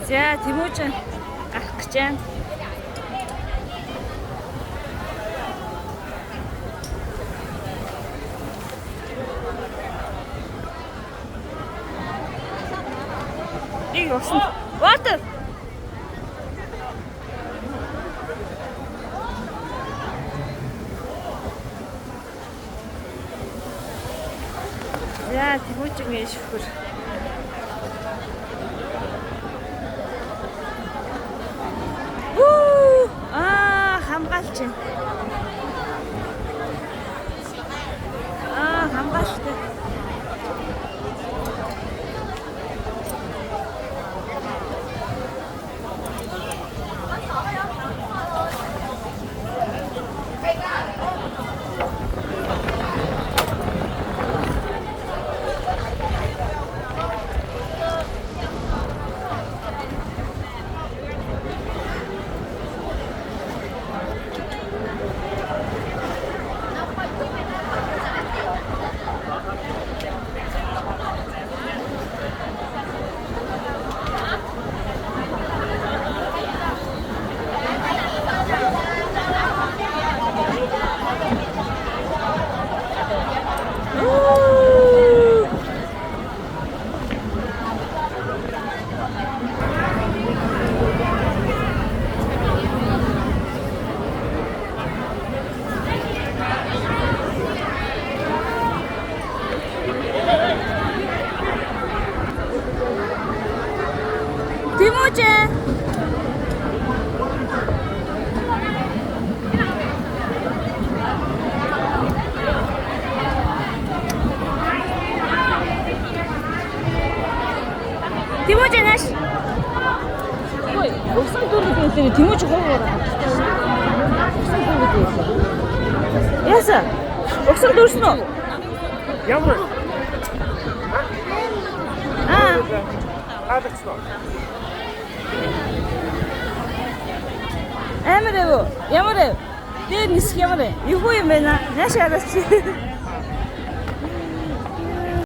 За Тэмүүж гарах гэж байна. Ийг усан. Water. За Тэмүүжгийн шүхэр. Хамгаалч байна. Хамгаалчтай. Тэмүүж Тэмүүж нааш. Ой, усан дөрөв гэдэг Тэмүүж хоогоор. Усан дөрөв гэдэг. Яса? Усан дөрсөн үү? Ямар? Хаалцсан. Амар ээ. Ямар ээ? Дээр нисэх ямар ээ? Юу юм бэ наа? Нааш хараач.